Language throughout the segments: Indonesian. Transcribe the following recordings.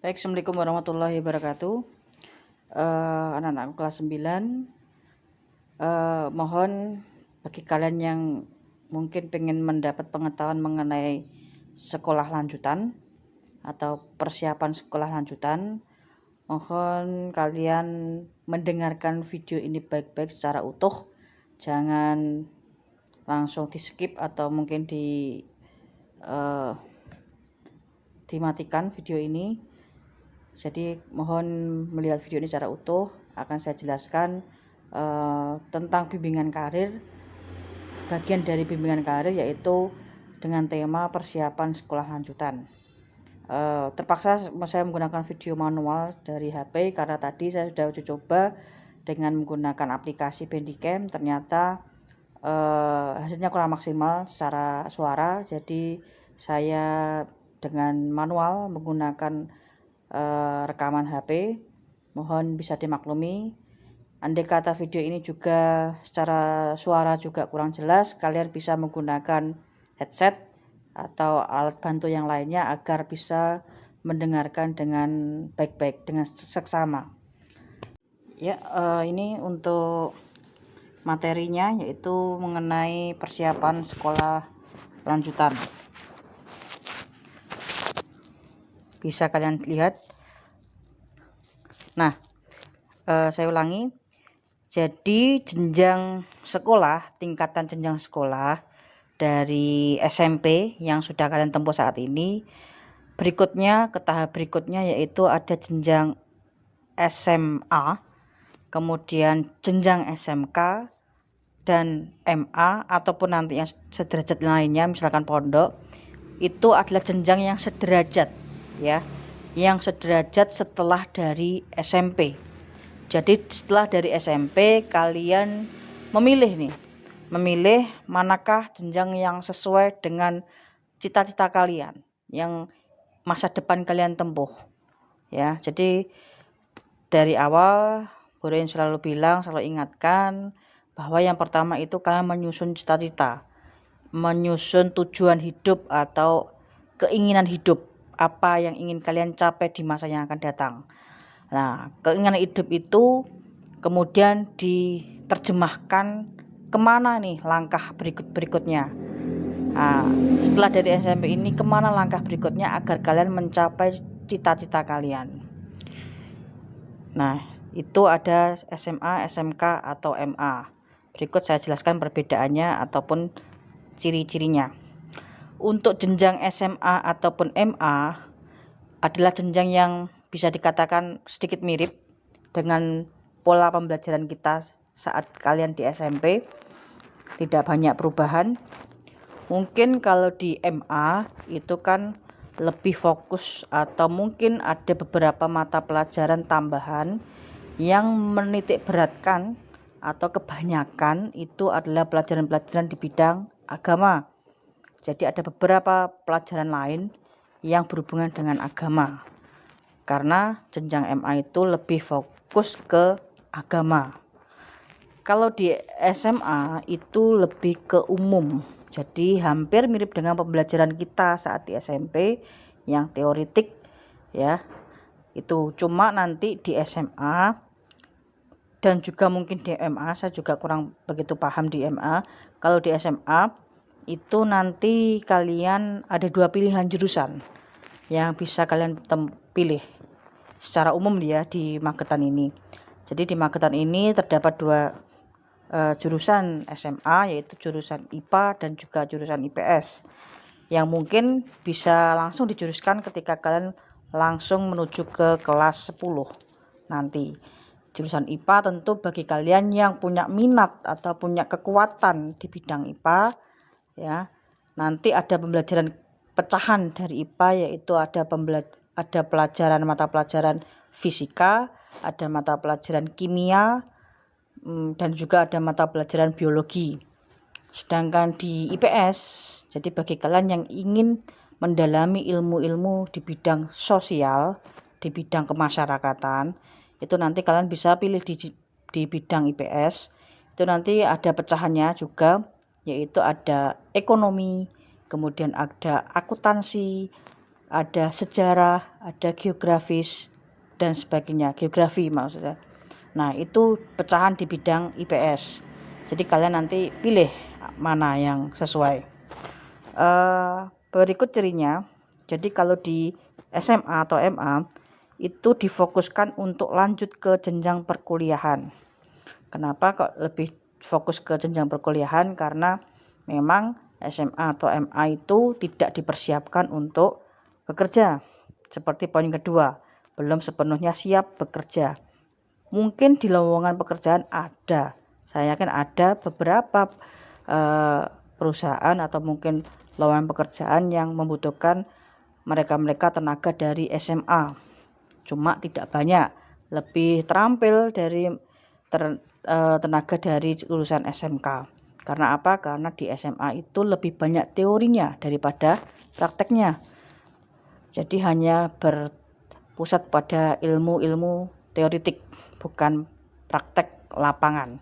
Baik, Assalamualaikum warahmatullahi wabarakatuh. Anak-anakku kelas 9, mohon bagi kalian yang mungkin pengen mendapat pengetahuan mengenai sekolah lanjutan atau persiapan sekolah lanjutan, mohon kalian mendengarkan video ini baik-baik secara utuh. Jangan langsung di skip atau mungkin dimatikan video ini. Jadi mohon melihat video ini secara utuh. Akan saya jelaskan tentang bimbingan karir. Bagian dari bimbingan karir yaitu dengan tema persiapan sekolah lanjutan. Terpaksa saya menggunakan video manual dari HP karena tadi saya sudah uji coba dengan menggunakan aplikasi Bandicam. Ternyata hasilnya kurang maksimal secara suara. Jadi saya dengan manual menggunakan rekaman HP. Mohon bisa dimaklumi. Andai kata video ini juga secara suara juga kurang jelas, kalian bisa menggunakan headset atau alat bantu yang lainnya agar bisa mendengarkan dengan baik-baik, dengan seksama. Ya, ini untuk materinya yaitu mengenai persiapan sekolah lanjutan. Bisa kalian lihat. Nah, saya ulangi. Jadi jenjang sekolah, tingkatan jenjang sekolah dari SMP yang sudah kalian tempuh saat ini, berikutnya ke tahap berikutnya yaitu ada jenjang SMA, kemudian jenjang SMK dan MA ataupun nanti yang sederajat lainnya misalkan pondok. Itu adalah jenjang yang sederajat ya, yang sederajat setelah dari SMP. Jadi setelah dari SMP kalian memilih manakah jenjang yang sesuai dengan cita-cita kalian, yang masa depan kalian tempuh ya. Jadi dari awal Burin selalu ingatkan bahwa yang pertama itu kalian menyusun cita-cita, menyusun tujuan hidup atau keinginan hidup, apa yang ingin kalian capai di masa yang akan datang. Nah, keinginan hidup itu kemudian diterjemahkan kemana nih langkah berikutnya. Nah, setelah dari SMP ini kemana langkah berikutnya agar kalian mencapai cita-cita kalian. Nah, itu ada SMA, SMK atau MA. Berikut saya jelaskan perbedaannya ataupun ciri-cirinya. Untuk jenjang SMA ataupun MA adalah jenjang yang bisa dikatakan sedikit mirip dengan pola pembelajaran kita saat kalian di SMP, tidak banyak perubahan. Mungkin kalau di MA itu kan lebih fokus atau mungkin ada beberapa mata pelajaran tambahan yang menitik beratkan atau kebanyakan itu adalah pelajaran-pelajaran di bidang agama. Jadi ada beberapa pelajaran lain yang berhubungan dengan agama. Karena jenjang MA itu lebih fokus ke agama. Kalau di SMA itu lebih ke umum. Jadi hampir mirip dengan pembelajaran kita saat di SMP yang teoritik ya. Itu cuma nanti di SMA dan juga mungkin di MA, saya juga kurang begitu paham di MA. Kalau di SMA itu nanti kalian ada 2 pilihan jurusan yang bisa kalian pilih secara umum ya di Magetan ini. Jadi di Magetan ini terdapat 2 jurusan SMA, yaitu jurusan IPA dan juga jurusan IPS, yang mungkin bisa langsung dijuruskan ketika kalian langsung menuju ke kelas 10 nanti. Jurusan IPA tentu bagi kalian yang punya minat atau punya kekuatan di bidang IPA ya. Nanti ada pembelajaran pecahan dari IPA, yaitu ada mata pelajaran fisika, ada mata pelajaran kimia, dan juga ada mata pelajaran biologi. Sedangkan di IPS, jadi bagi kalian yang ingin mendalami ilmu-ilmu di bidang sosial, di bidang kemasyarakatan, itu nanti kalian bisa pilih di bidang IPS. Itu nanti ada pecahannya juga, yaitu ada ekonomi, kemudian ada akuntansi, ada sejarah, ada geografis dan sebagainya, geografi maksudnya. Nah, itu pecahan di bidang IPS. Jadi kalian nanti pilih mana yang sesuai. Berikut cirinya. Jadi kalau di SMA atau MA itu difokuskan untuk lanjut ke jenjang perkuliahan. Kenapa kok lebih fokus ke jenjang perkuliahan? Karena memang SMA atau MA itu tidak dipersiapkan untuk bekerja. Seperti poin kedua, belum sepenuhnya siap bekerja. Mungkin di lowongan pekerjaan ada. Saya yakin ada beberapa perusahaan atau mungkin lowongan pekerjaan yang membutuhkan mereka-mereka tenaga dari SMA. Cuma tidak banyak, lebih terampil dari tenaga dari lulusan SMK. Karena apa? Karena di SMA itu lebih banyak teorinya daripada prakteknya. Jadi hanya berpusat pada ilmu-ilmu teoritik, bukan praktek lapangan.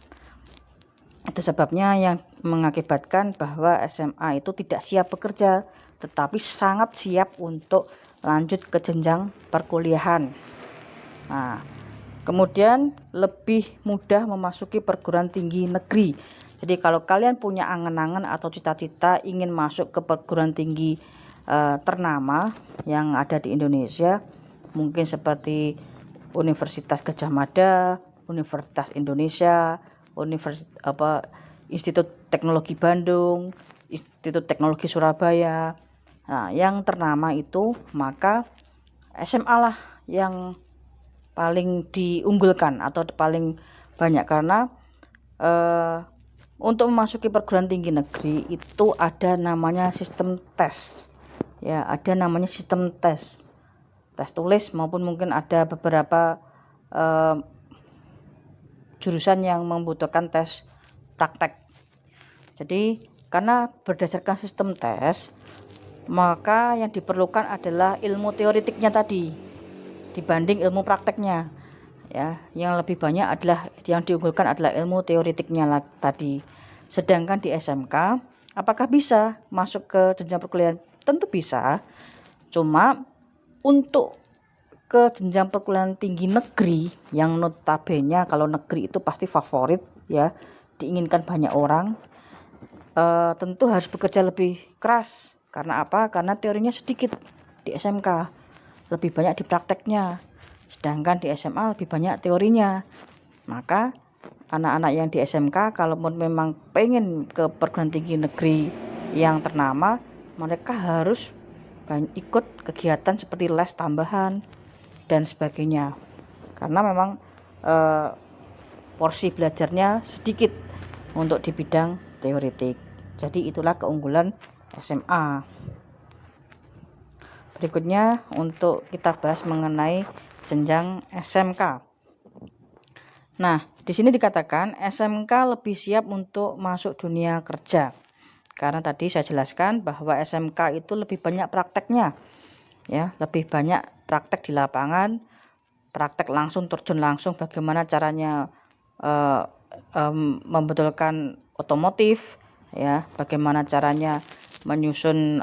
Itu sebabnya yang mengakibatkan bahwa SMA itu tidak siap bekerja, tetapi sangat siap untuk lanjut ke jenjang perkuliahan. Nah, kemudian lebih mudah memasuki perguruan tinggi negeri. Jadi kalau kalian punya angan-angan atau cita-cita ingin masuk ke perguruan tinggi ternama yang ada di Indonesia, mungkin seperti Universitas Gadjah Mada, Universitas Indonesia, Institut Teknologi Bandung, Institut Teknologi Surabaya. Nah, yang ternama itu maka SMA lah yang paling diunggulkan atau paling banyak, karena untuk memasuki perguruan tinggi negeri itu ada namanya sistem tes. Ya, ada namanya sistem tes tulis maupun mungkin ada beberapa jurusan yang membutuhkan tes praktek. Jadi karena berdasarkan sistem tes, maka yang diperlukan adalah ilmu teoritiknya tadi dibanding ilmu prakteknya. Ya, yang lebih banyak adalah yang diunggulkan adalah ilmu teoritiknya tadi. Sedangkan di SMK, apakah bisa masuk ke jenjang perkuliahan? Tentu bisa. Cuma untuk ke jenjang perkuliahan tinggi negeri yang notabene kalau negeri itu pasti favorit ya, diinginkan banyak orang, tentu harus bekerja lebih keras. Karena apa? Karena teorinya sedikit di SMK, lebih banyak di prakteknya, sedangkan di SMA lebih banyak teorinya. Maka anak-anak yang di SMK kalau memang pengen ke perguruan tinggi negeri yang ternama, mereka harus ikut kegiatan seperti les tambahan dan sebagainya, karena memang porsi belajarnya sedikit untuk di bidang teoritik. Jadi itulah keunggulan SMA. Berikutnya untuk kita bahas mengenai jenjang SMK. Nah, di sini dikatakan SMK lebih siap untuk masuk dunia kerja. Karena tadi saya jelaskan bahwa SMK itu lebih banyak prakteknya. Ya, lebih banyak praktek di lapangan, praktek langsung, terjun langsung bagaimana caranya membetulkan otomotif, ya, bagaimana caranya menyusun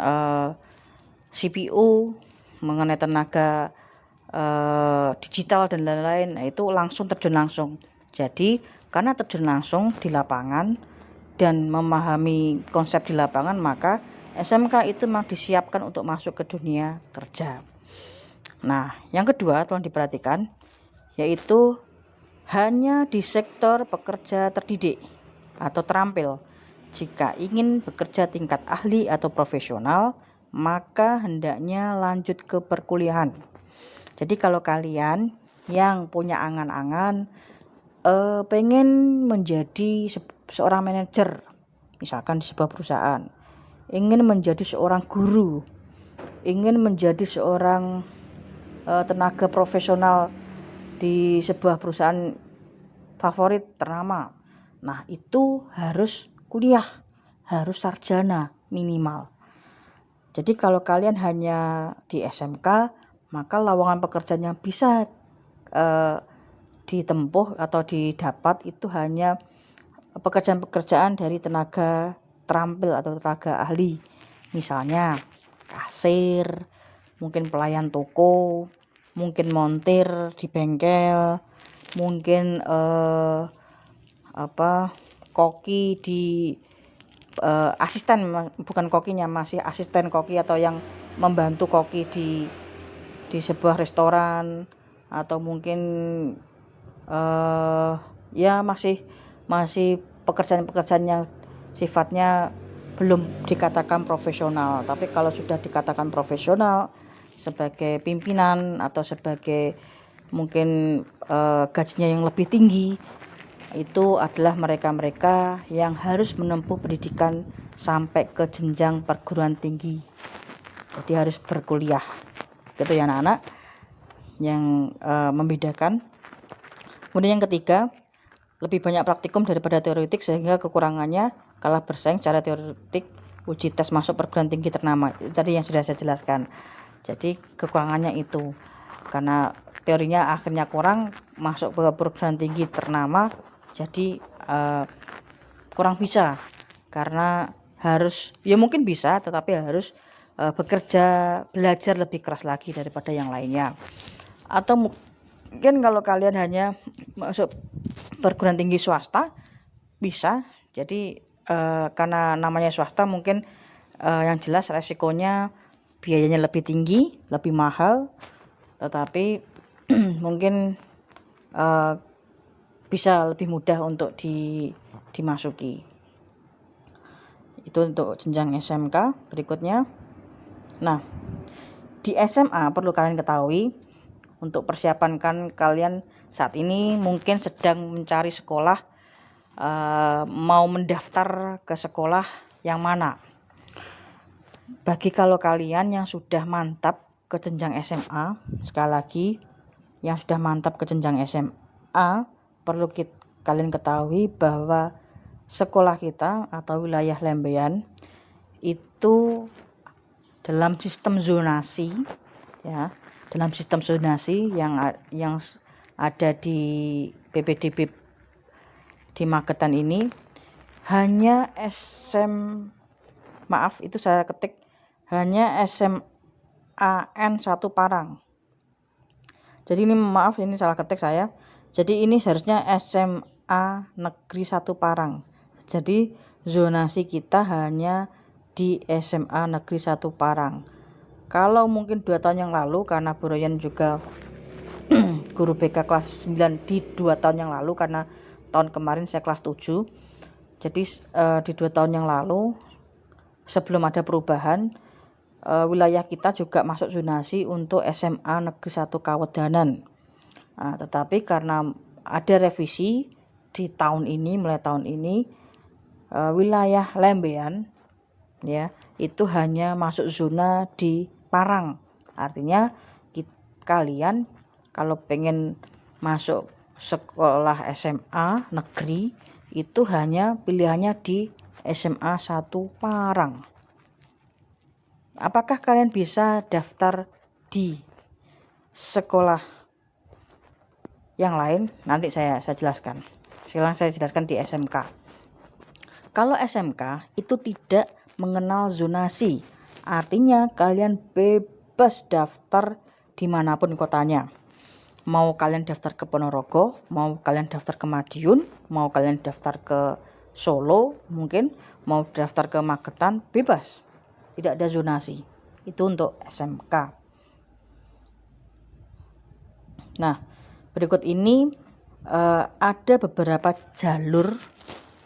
CPU mengenai tenaga digital dan lain-lain. Nah, itu langsung terjun langsung. Jadi karena terjun langsung di lapangan dan memahami konsep di lapangan, maka SMK itu memang disiapkan untuk masuk ke dunia kerja. Nah, yang kedua tolong diperhatikan, yaitu hanya di sektor pekerja terdidik atau terampil. Jika ingin bekerja tingkat ahli atau profesional, maka hendaknya lanjut ke perkuliahan. Jadi kalau kalian yang punya angan-angan pengen menjadi seorang manajer, misalkan di sebuah perusahaan, ingin menjadi seorang guru, ingin menjadi seorang tenaga profesional di sebuah perusahaan favorit ternama, nah itu harus kuliah, harus sarjana minimal. Jadi kalau kalian hanya di SMK, maka lowongan pekerjaan yang bisa ditempuh atau didapat itu hanya pekerjaan-pekerjaan dari tenaga terampil atau tenaga ahli, misalnya kasir, mungkin pelayan toko, mungkin montir di bengkel, mungkin koki di asisten, bukan kokinya, masih asisten koki atau yang membantu koki di sebuah restoran, atau mungkin ya masih pekerjaan-pekerjaan yang sifatnya belum dikatakan profesional. Tapi kalau sudah dikatakan profesional sebagai pimpinan atau sebagai mungkin gajinya yang lebih tinggi, itu adalah mereka-mereka yang harus menempuh pendidikan sampai ke jenjang perguruan tinggi. Jadi harus berkuliah. Gitu ya anak-anak, yang membedakan. Kemudian yang ketiga, lebih banyak praktikum daripada teoretik, sehingga kekurangannya kalah bersaing secara teoretik uji tes masuk perguruan tinggi ternama. Itu tadi yang sudah saya jelaskan. Jadi kekurangannya itu karena teorinya akhirnya kurang, masuk ke perguruan tinggi ternama jadi kurang bisa, karena harus, ya mungkin bisa, tetapi harus belajar lebih keras lagi daripada yang lainnya. Atau mungkin kalau kalian hanya masuk perguruan tinggi swasta bisa, jadi karena namanya swasta mungkin yang jelas resikonya biayanya lebih tinggi, lebih mahal, tetapi mungkin bisa lebih mudah untuk dimasuki. Itu untuk jenjang SMK. Berikutnya, nah di SMA perlu kalian ketahui, untuk persiapan kalian saat ini mungkin sedang mencari sekolah, mau mendaftar ke sekolah yang mana. Bagi kalau kalian yang sudah mantap ke jenjang SMA, sekali lagi yang sudah mantap ke jenjang SMA, perlu kalian ketahui bahwa sekolah kita atau wilayah Lembeyan itu dalam sistem zonasi, ya, dalam sistem zonasi yang ada di PPDB di Magetan ini, hanya hanya SMAN 1 Parang. Jadi ini maaf, ini salah ketik saya. Jadi ini seharusnya SMA Negeri 1 Parang. Jadi zonasi kita hanya di SMA Negeri 1 Parang. Kalau mungkin 2 tahun yang lalu, karena Bu Royan juga guru BK kelas 9 di 2 tahun yang lalu, karena tahun kemarin saya kelas 7. Jadi di 2 tahun yang lalu, sebelum ada perubahan, wilayah kita juga masuk zonasi untuk SMA Negeri 1 Kawedanan. Nah, tetapi karena ada revisi di tahun ini, mulai tahun ini, wilayah Lembeyan, ya, itu hanya masuk zona di Parang. Artinya kalian kalau pengen masuk sekolah SMA negeri itu hanya pilihannya di SMA 1 Parang. Apakah kalian bisa daftar di sekolah yang lain? Nanti saya jelaskan. Sekarang saya jelaskan di SMK. Kalau SMK itu tidak mengenal zonasi, artinya kalian bebas daftar dimanapun kotanya. Mau kalian daftar ke Ponorogo, mau kalian daftar ke Madiun, mau kalian daftar ke Solo, mungkin mau daftar ke Magetan, bebas. Tidak ada zonasi. Itu untuk SMK. Nah, berikut ini ada beberapa jalur,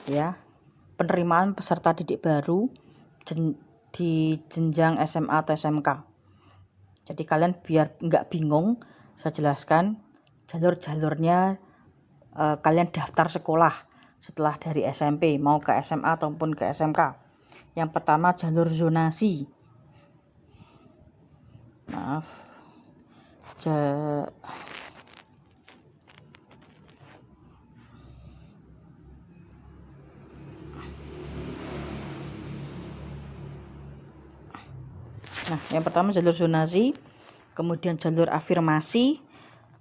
ya, penerimaan peserta didik baru di jenjang SMA atau SMK. Jadi kalian biar nggak bingung, saya jelaskan jalur-jalurnya. Kalian daftar sekolah setelah dari SMP mau ke SMA ataupun ke SMK. Yang pertama jalur zonasi. Maaf. Nah, yang pertama jalur zonasi, kemudian jalur afirmasi,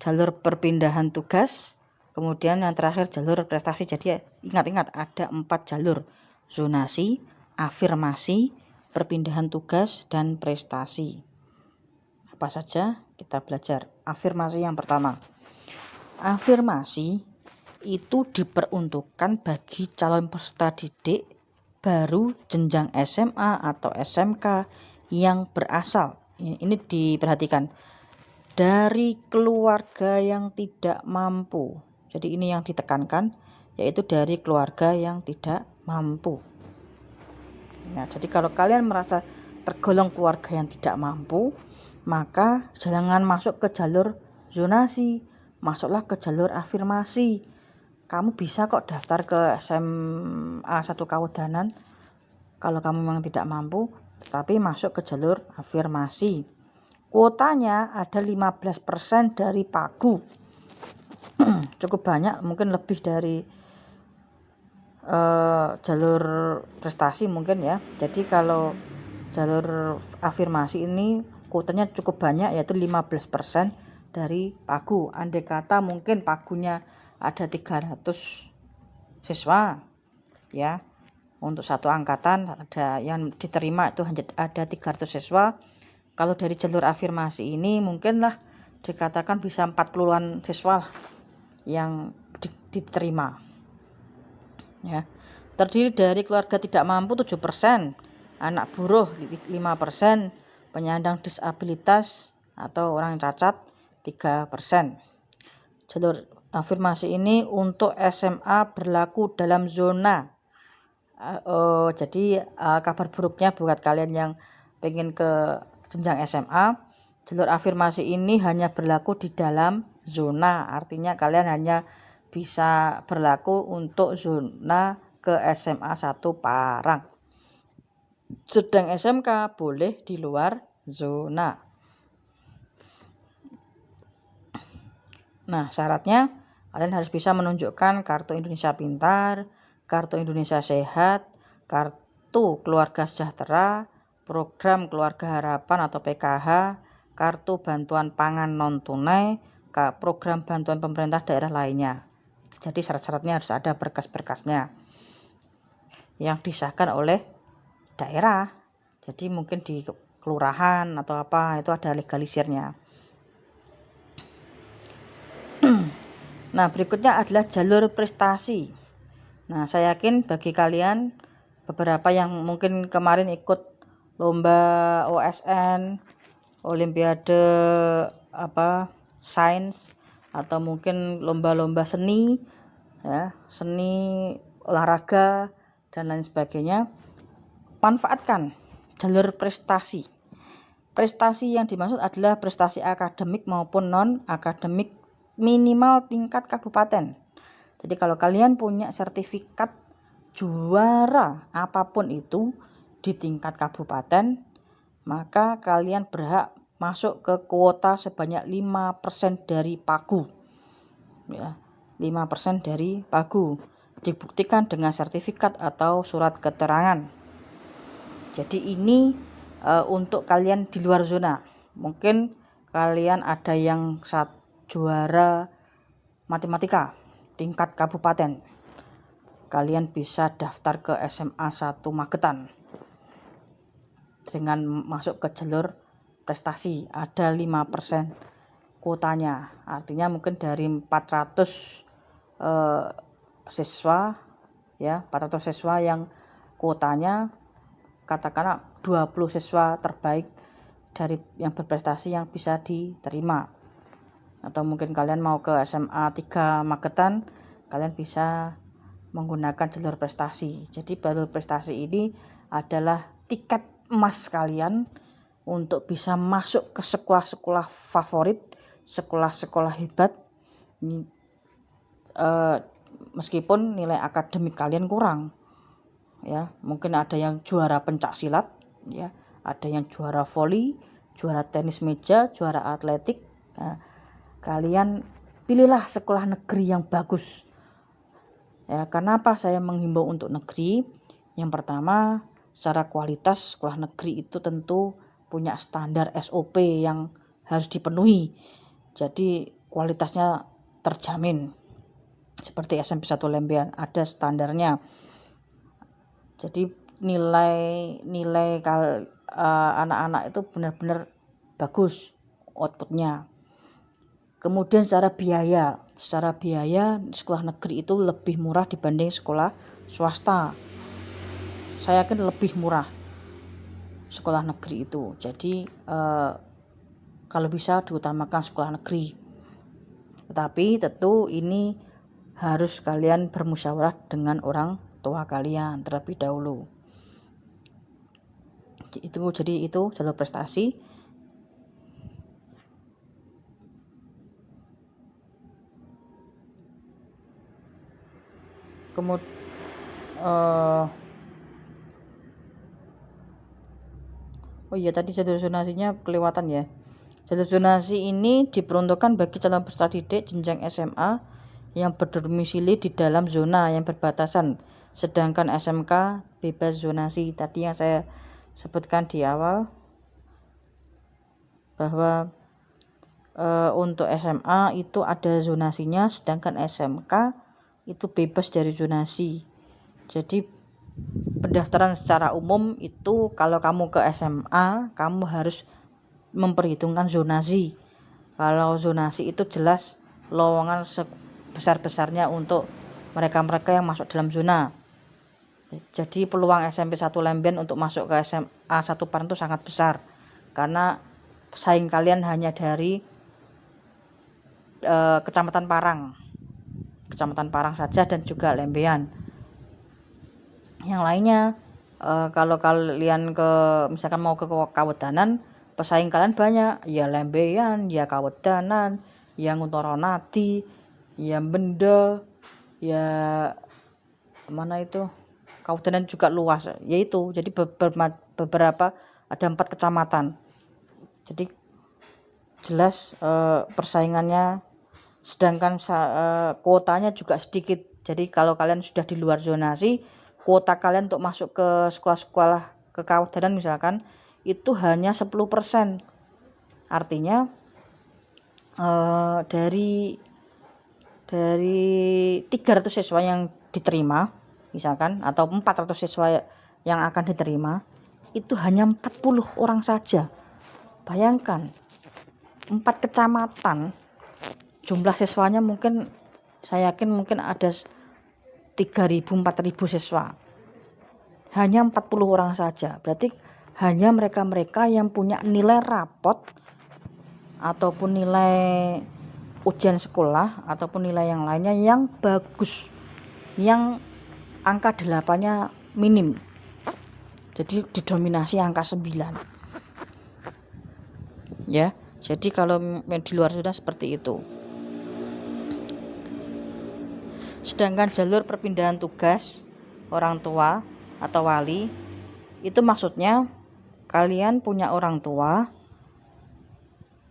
jalur perpindahan tugas, kemudian yang terakhir jalur prestasi. Jadi ingat-ingat ada 4 jalur: zonasi, afirmasi, perpindahan tugas, dan prestasi. Apa saja? Kita belajar. Afirmasi yang pertama. Afirmasi itu diperuntukkan bagi calon peserta didik baru jenjang SMA atau SMK yang berasal, ini diperhatikan, dari keluarga yang tidak mampu. Jadi ini yang ditekankan, yaitu dari keluarga yang tidak mampu. Nah, jadi kalau kalian merasa tergolong keluarga yang tidak mampu, maka jangan masuk ke jalur zonasi, masuklah ke jalur afirmasi. Kamu bisa kok daftar ke SMA 1 Kawedanan kalau kamu memang tidak mampu, tetapi masuk ke jalur afirmasi. Kuotanya ada 15% dari pagu. Cukup banyak, mungkin lebih dari jalur prestasi mungkin ya. Jadi kalau jalur afirmasi ini kuotanya cukup banyak, yaitu 15% dari pagu. Andai kata mungkin pagunya ada 300 siswa ya, untuk satu angkatan ada yang diterima itu hanya ada 300 siswa. Kalau dari jalur afirmasi ini mungkinlah dikatakan bisa 40-an siswa yang diterima ya. Terdiri dari keluarga tidak mampu 7%, anak buruh 5%, penyandang disabilitas atau orang cacat 3%. Jalur afirmasi ini untuk SMA berlaku dalam zona. Jadi kabar buruknya buat kalian yang pengen ke jenjang SMA, jalur afirmasi ini hanya berlaku di dalam zona. Artinya kalian hanya bisa berlaku untuk zona ke SMA 1 Parang. Sedang SMK boleh di luar zona. Nah, syaratnya kalian harus bisa menunjukkan kartu Indonesia Pintar, kartu Indonesia Sehat, kartu Keluarga Sejahtera, program Keluarga Harapan atau PKH, kartu bantuan pangan non tunai, program bantuan pemerintah daerah lainnya. Jadi syarat-syaratnya harus ada berkas-berkasnya yang disahkan oleh daerah. Jadi mungkin di kelurahan atau apa itu ada legalisirnya. Nah, berikutnya adalah jalur prestasi. Nah, saya yakin bagi kalian beberapa yang mungkin kemarin ikut lomba OSN, Olimpiade sains, atau mungkin lomba-lomba seni ya, seni, olahraga dan lain sebagainya, manfaatkan jalur prestasi. Prestasi yang dimaksud adalah prestasi akademik maupun non-akademik minimal tingkat kabupaten. Jadi kalau kalian punya sertifikat juara apapun itu di tingkat kabupaten, maka kalian berhak masuk ke kuota sebanyak 5% dari pagu. Ya, 5% dari pagu. Dibuktikan dengan sertifikat atau surat keterangan. Jadi ini untuk kalian di luar zona. Mungkin kalian ada yang juara matematika tingkat kabupaten, kalian bisa daftar ke SMA 1 Magetan dengan masuk ke jalur prestasi, ada 5% kuotanya. Artinya mungkin dari 400 siswa ya, 400 siswa yang kuotanya katakanlah 20 siswa terbaik dari yang berprestasi yang bisa diterima. Atau mungkin kalian mau ke SMA 3 Magetan, kalian bisa menggunakan jalur prestasi. Jadi jalur prestasi ini adalah tiket emas kalian untuk bisa masuk ke sekolah-sekolah favorit, sekolah-sekolah hebat, meskipun nilai akademik kalian kurang ya. Mungkin ada yang juara pencak silat ya, ada yang juara voli, juara tenis meja, juara atletik. Nah, kalian pilihlah sekolah negeri yang bagus ya. Kenapa saya menghimbau untuk negeri? Yang pertama, secara kualitas sekolah negeri itu tentu punya standar SOP yang harus dipenuhi, jadi kualitasnya terjamin. Seperti SMP 1 Lembean ada standarnya. Jadi nilai anak-anak itu benar-benar bagus outputnya. Kemudian secara biaya sekolah negeri itu lebih murah dibanding sekolah swasta. Saya yakin lebih murah sekolah negeri itu. Jadi kalau bisa diutamakan sekolah negeri. Tetapi tentu ini harus kalian bermusyawarah dengan orang tua kalian terlebih dahulu. Jadi itu jalur prestasi. Kemudian oh iya tadi jalur zonasinya kelewatan ya. Jalur zonasi ini diperuntukkan bagi calon peserta didik jenjang SMA yang berdomisili di dalam zona yang berbatasan, sedangkan SMK bebas zonasi. Tadi yang saya sebutkan di awal bahwa untuk SMA itu ada zonasinya, sedangkan SMK itu bebas dari zonasi. Jadi pendaftaran secara umum itu kalau kamu ke SMA kamu harus memperhitungkan zonasi. Kalau zonasi itu jelas lowongan besar-besarnya untuk mereka-mereka yang masuk dalam zona. Jadi peluang SMP 1 Lemben untuk masuk ke SMA 1 Parang itu sangat besar, karena pesaing kalian hanya dari Kecamatan Parang saja dan juga Lembean. Yang lainnya kalau kalian misalkan mau ke Kawedanan, pesaing kalian banyak, ya Lembean, ya Kawedanan, ya Ngutoronadi, ya Benda, ya mana itu Kawedanan juga luas, yaitu jadi beberapa ada 4 kecamatan. Jadi jelas persaingannya, sedangkan kuotanya juga sedikit. Jadi kalau kalian sudah di luar zonasi, kuota kalian untuk masuk ke sekolah-sekolah ke Kawedanan misalkan itu hanya 10%. Artinya dari 300 siswa yang diterima misalkan, atau 400 siswa yang akan diterima, itu hanya 40 orang saja. Bayangkan 4 kecamatan, jumlah siswanya mungkin saya yakin mungkin ada 3.000-4.000 siswa, hanya 40 orang saja. Berarti hanya mereka-mereka yang punya nilai rapot ataupun nilai ujian sekolah ataupun nilai yang lainnya yang bagus, yang angka 8-nya minim. Jadi didominasi angka 9. Ya, jadi kalau di luar sudah seperti itu. Sedangkan jalur perpindahan tugas orang tua atau wali itu maksudnya kalian punya orang tua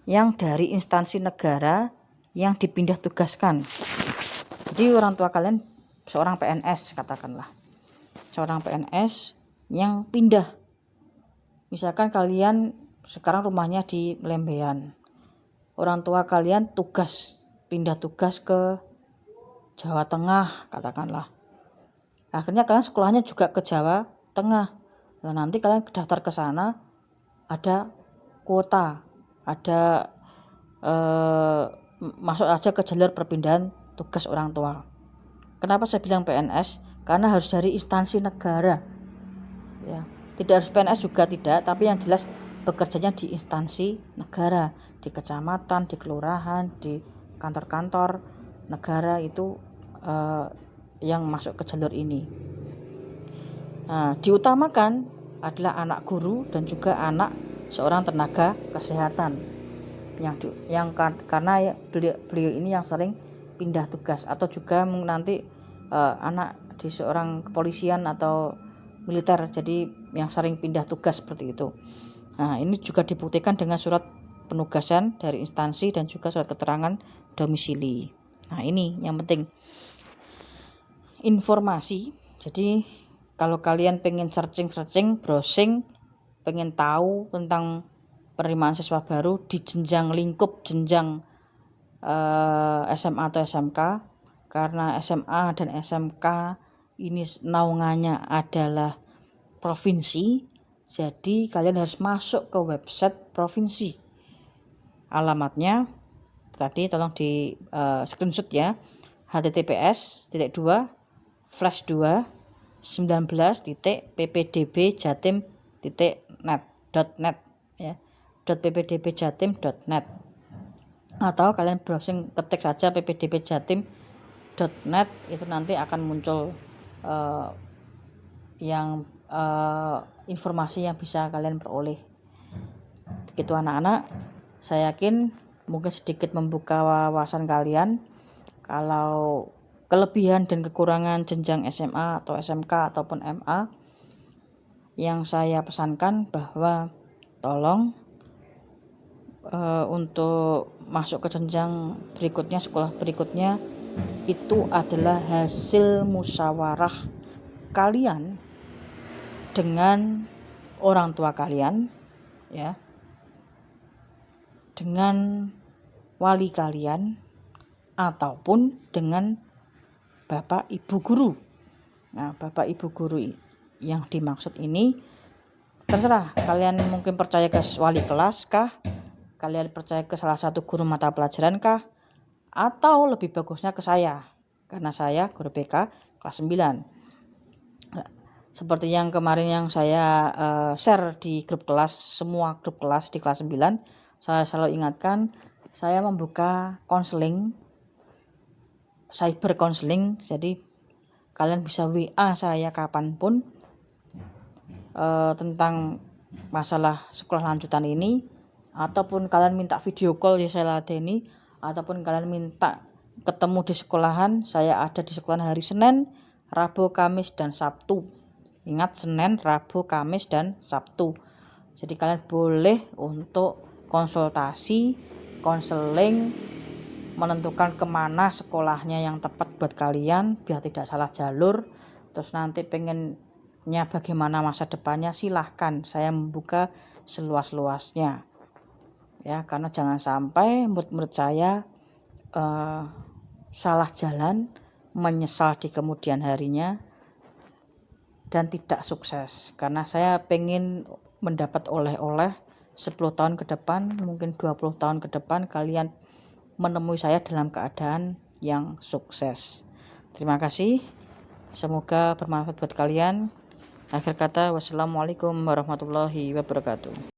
yang dari instansi negara yang dipindah tugaskan. Jadi orang tua kalian seorang PNS katakanlah, seorang PNS yang pindah. Misalkan kalian sekarang rumahnya di Lembean, orang tua kalian pindah tugas ke Jawa Tengah katakanlah. Akhirnya kalian sekolahnya juga ke Jawa Tengah. Nah, nanti kalian daftar ke sana, ada kuota, ada masuk aja ke jalur perpindahan tugas orang tua. Kenapa saya bilang PNS? Karena harus dari instansi negara. Ya, tidak harus PNS juga tidak, tapi yang jelas bekerjanya di instansi negara, di kecamatan, di kelurahan, di kantor-kantor negara itu yang masuk ke jalur ini. Nah, diutamakan adalah anak guru dan juga anak seorang tenaga kesehatan yang karena beliau ini yang sering pindah tugas, atau juga nanti anak di seorang kepolisian atau militer, jadi yang sering pindah tugas seperti itu. Nah, ini juga dibuktikan dengan surat penugasan dari instansi dan juga surat keterangan domisili. Nah, ini yang penting informasi. Jadi kalau kalian pengen searching, browsing, pengen tahu tentang penerimaan siswa baru di jenjang lingkup jenjang SMA atau SMK, karena SMA dan SMK ini naungannya adalah provinsi, jadi kalian harus masuk ke website provinsi. Alamatnya tadi tolong di screenshot ya. https://19.ppdbjatim.net ya. .ppdbjatim.net atau kalian browsing ketik saja ppdbjatim.net, itu nanti akan muncul informasi yang bisa kalian peroleh. Begitu anak-anak, saya yakin mungkin sedikit membuka wawasan kalian kalau kelebihan dan kekurangan jenjang SMA atau SMK ataupun MA. Yang saya pesankan bahwa tolong untuk masuk ke jenjang berikutnya, sekolah berikutnya, itu adalah hasil musyawarah kalian dengan orang tua kalian ya, dengan wali kalian ataupun dengan bapak ibu guru. Nah, bapak ibu guru yang dimaksud ini terserah, kalian mungkin percaya ke wali kelas kah, kalian percaya ke salah satu guru mata pelajaran kah, atau lebih bagusnya ke saya, karena saya guru BK kelas 9. Seperti yang kemarin yang saya share di grup kelas, semua grup kelas di kelas 9, saya selalu ingatkan, saya membuka konseling, cyber konseling. Jadi kalian bisa WA saya kapanpun tentang masalah sekolah lanjutan ini, ataupun kalian minta video call ya saya ladeni, ataupun kalian minta ketemu di sekolahan. Saya ada di sekolahan hari Senin, Rabu, Kamis, dan Sabtu. Ingat, Senin, Rabu, Kamis, dan Sabtu. Jadi kalian boleh untuk konsultasi, konseling, menentukan kemana sekolahnya yang tepat buat kalian biar tidak salah jalur. Terus nanti pengennya bagaimana masa depannya, silahkan, saya membuka seluas-luasnya ya, karena jangan sampai murid-murid saya salah jalan, menyesal di kemudian harinya, dan tidak sukses. Karena saya pengen mendapat oleh-oleh 10 tahun ke depan, mungkin 20 tahun ke depan, kalian menemui saya dalam keadaan yang sukses. Terima kasih, semoga bermanfaat buat kalian. Akhir kata, wassalamualaikum warahmatullahi wabarakatuh.